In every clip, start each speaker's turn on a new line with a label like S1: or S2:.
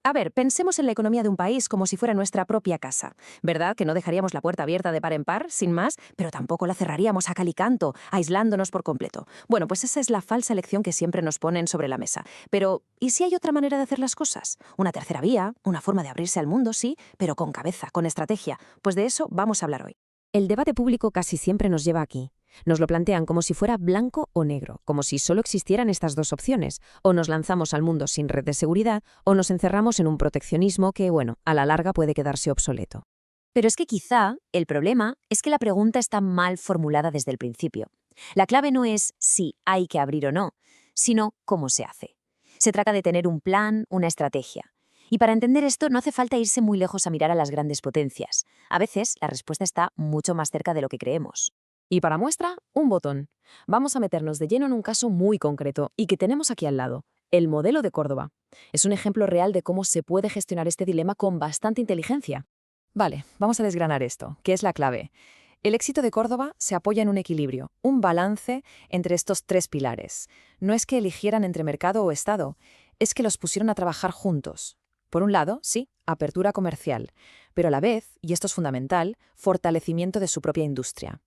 S1: A ver, pensemos en la economía de un país como si fuera nuestra propia casa. ¿Verdad que no dejaríamos la puerta abierta de par en par, sin más, pero tampoco la cerraríamos a cal y canto, aislándonos por completo? Bueno, pues esa es la falsa elección que siempre nos ponen sobre la mesa. Pero, ¿y si hay otra manera de hacer las cosas? Una tercera vía, una forma de abrirse al mundo, sí, pero con cabeza, con estrategia. Pues de eso vamos a hablar hoy.
S2: El debate público casi siempre nos lleva aquí. Nos lo plantean como si fuera blanco o negro, como si solo existieran estas dos opciones. O nos lanzamos al mundo sin red de seguridad, o nos encerramos en un proteccionismo que, bueno, a la larga puede quedarse obsoleto.
S3: Pero es que quizá el problema es que la pregunta está mal formulada desde el principio. La clave no es si hay que abrir o no, sino cómo se hace. Se trata de tener un plan, una estrategia. Y para entender esto no hace falta irse muy lejos a mirar a las grandes potencias. A veces la respuesta está mucho más cerca de lo que creemos.
S2: Y para muestra, un botón. Vamos a meternos de lleno en un caso muy concreto y que tenemos aquí al lado, el modelo de Córdoba. Es un ejemplo real de cómo se puede gestionar este dilema con bastante inteligencia. Vale, vamos a desgranar esto, que es la clave. El éxito de Córdoba se apoya en un equilibrio, un balance entre estos tres pilares. No es que eligieran entre mercado o Estado, es que los pusieron a trabajar juntos. Por un lado, sí, apertura comercial, pero a la vez, y esto es fundamental, fortalecimiento de su propia industria.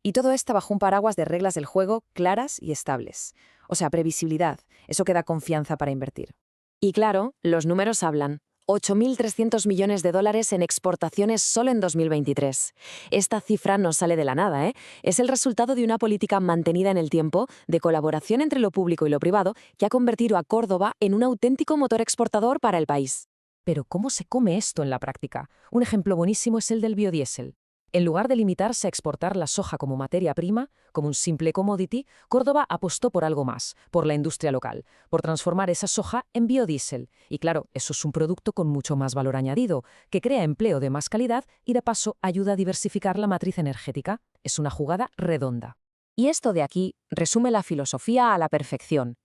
S2: Y todo esto bajo un paraguas de reglas del juego claras y estables. O sea, previsibilidad, eso que da confianza para invertir. Y claro, los números hablan. 8.300 millones de dólares en exportaciones solo en 2023. Esta cifra no sale de la nada, ¿eh? Es el resultado de una política mantenida en el tiempo, de colaboración entre lo público y lo privado, que ha convertido a Córdoba en un auténtico motor exportador para el país. Pero ¿cómo se come esto en la práctica? Un ejemplo buenísimo es el del biodiesel. En lugar de limitarse a exportar la soja como materia prima, como un simple commodity, Córdoba apostó por algo más, por la industria local, por transformar esa soja en biodiesel. Y claro, eso es un producto con mucho más valor añadido, que crea empleo de más calidad y de paso ayuda a diversificar la matriz energética. Es una jugada redonda.
S3: Y esto de aquí resume la filosofía a la perfección.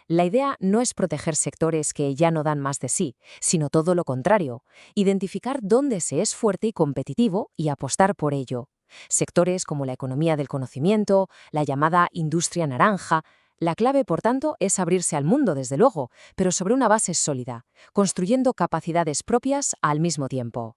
S3: La idea no es proteger sectores que ya no dan más de sí, sino todo lo contrario, identificar dónde se es fuerte y competitivo y apostar por ello. Sectores como la economía del conocimiento, la llamada industria naranja. La clave, por tanto, es abrirse al mundo, desde luego, pero sobre una base sólida, construyendo capacidades propias al mismo tiempo.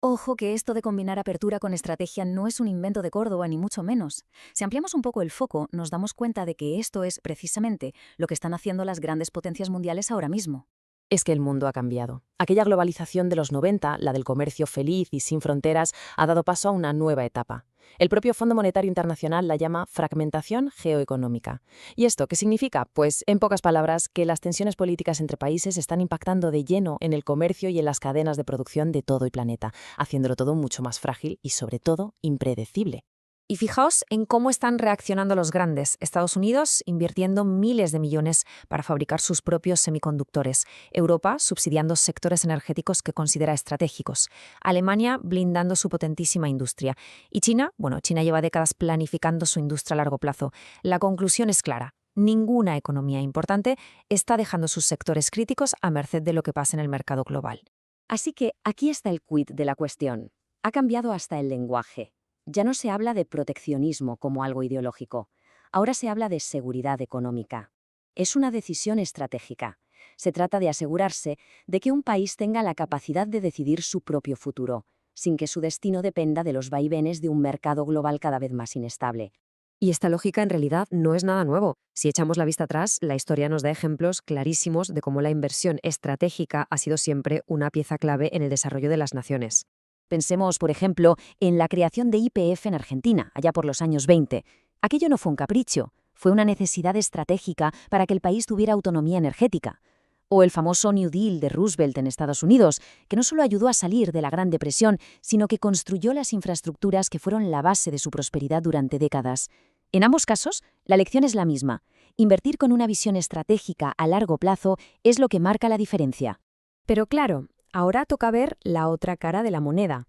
S4: Ojo que esto de combinar apertura con estrategia no es un invento de Córdoba, ni mucho menos. Si ampliamos un poco el foco, nos damos cuenta de que esto es, precisamente, lo que están haciendo las grandes potencias mundiales ahora mismo.
S2: Es que el mundo ha cambiado. Aquella globalización de los 90, la del comercio feliz y sin fronteras, ha dado paso a una nueva etapa. El propio Fondo Monetario Internacional la llama fragmentación geoeconómica. ¿Y esto qué significa? Pues, en pocas palabras, que las tensiones políticas entre países están impactando de lleno en el comercio y en las cadenas de producción de todo el planeta, haciéndolo todo mucho más frágil y, sobre todo, impredecible.
S3: Y fijaos en cómo están reaccionando los grandes. Estados Unidos invirtiendo miles de millones para fabricar sus propios semiconductores. Europa subsidiando sectores energéticos que considera estratégicos. Alemania blindando su potentísima industria. Y China, China lleva décadas planificando su industria a largo plazo. La conclusión es clara. Ninguna economía importante está dejando sus sectores críticos a merced de lo que pasa en el mercado global.
S4: Así que aquí está el quid de la cuestión. Ha cambiado hasta el lenguaje. Ya no se habla de proteccionismo como algo ideológico. Ahora se habla de seguridad económica. Es una decisión estratégica. Se trata de asegurarse de que un país tenga la capacidad de decidir su propio futuro, sin que su destino dependa de los vaivenes de un mercado global cada vez más inestable.
S2: Y esta lógica en realidad no es nada nuevo. Si echamos la vista atrás, la historia nos da ejemplos clarísimos de cómo la inversión estratégica ha sido siempre una pieza clave en el desarrollo de las naciones.
S3: Pensemos, por ejemplo, en la creación de YPF en Argentina, allá por los años 20. Aquello no fue un capricho, fue una necesidad estratégica para que el país tuviera autonomía energética. O el famoso New Deal de Roosevelt en Estados Unidos, que no solo ayudó a salir de la Gran Depresión, sino que construyó las infraestructuras que fueron la base de su prosperidad durante décadas. En ambos casos, la lección es la misma. Invertir con una visión estratégica a largo plazo es lo que marca la diferencia.
S2: Pero claro, ahora toca ver la otra cara de la moneda.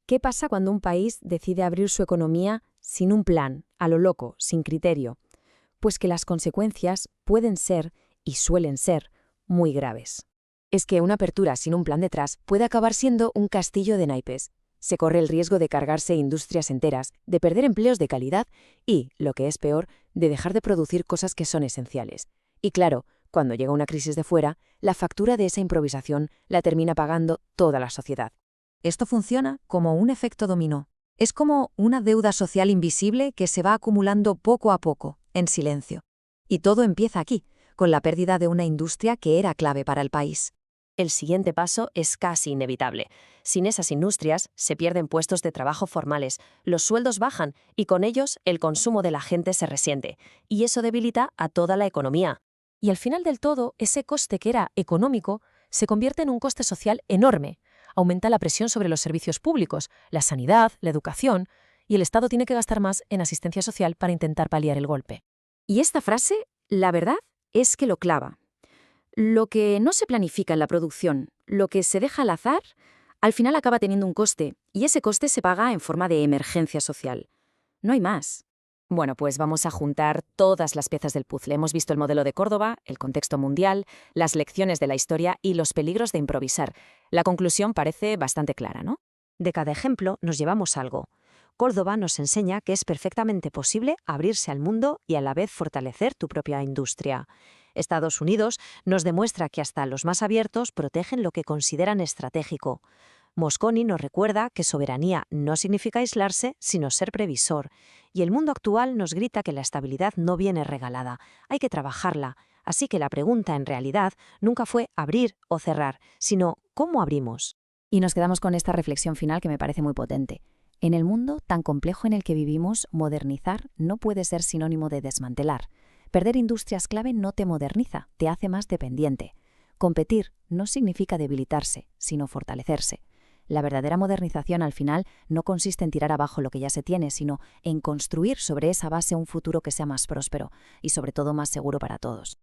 S2: ¿Qué pasa cuando un país decide abrir su economía sin un plan, a lo loco, sin criterio? Pues que las consecuencias pueden ser, y suelen ser, muy graves. Es que una apertura sin un plan detrás puede acabar siendo un castillo de naipes. Se corre el riesgo de cargarse industrias enteras, de perder empleos de calidad y, lo que es peor, de dejar de producir cosas que son esenciales. Y claro, Cuando llega una crisis de fuera, la factura de esa improvisación la termina pagando toda la sociedad.
S1: Esto funciona como un efecto dominó. Es como una deuda social invisible que se va acumulando poco a poco, en silencio. Y todo empieza aquí, con la pérdida de una industria que era clave para el país.
S3: El siguiente paso es casi inevitable. Sin esas industrias, se pierden puestos de trabajo formales, los sueldos bajan y con ellos el consumo de la gente se resiente. Y eso debilita a toda la economía. Y al final del todo, ese coste que era económico se convierte en un coste social enorme. Aumenta la presión sobre los servicios públicos, la sanidad, la educación, y el Estado tiene que gastar más en asistencia social para intentar paliar el golpe.
S4: Y esta frase, la verdad, es que lo clava. Lo que no se planifica en la producción, lo que se deja al azar, al final acaba teniendo un coste, y ese coste se paga en forma de emergencia social. No hay más.
S3: Bueno, pues vamos a juntar todas las piezas del puzzle. Hemos visto el modelo de Córdoba, el contexto mundial, las lecciones de la historia y los peligros de improvisar. La conclusión parece bastante clara, ¿no?
S1: De cada ejemplo nos llevamos algo. Córdoba nos enseña que es perfectamente posible abrirse al mundo y a la vez fortalecer tu propia industria. Estados Unidos nos demuestra que hasta los más abiertos protegen lo que consideran estratégico. Mosconi nos recuerda que soberanía no significa aislarse, sino ser previsor. Y el mundo actual nos grita que la estabilidad no viene regalada, hay que trabajarla. Así que la pregunta en realidad nunca fue abrir o cerrar, sino ¿cómo abrimos?
S3: Y nos quedamos con esta reflexión final que me parece muy potente. En el mundo tan complejo en el que vivimos, modernizar no puede ser sinónimo de desmantelar. Perder industrias clave no te moderniza, te hace más dependiente. Competir no significa debilitarse, sino fortalecerse. La verdadera modernización al final no consiste en tirar abajo lo que ya se tiene, sino en construir sobre esa base un futuro que sea más próspero y sobre todo más seguro para todos.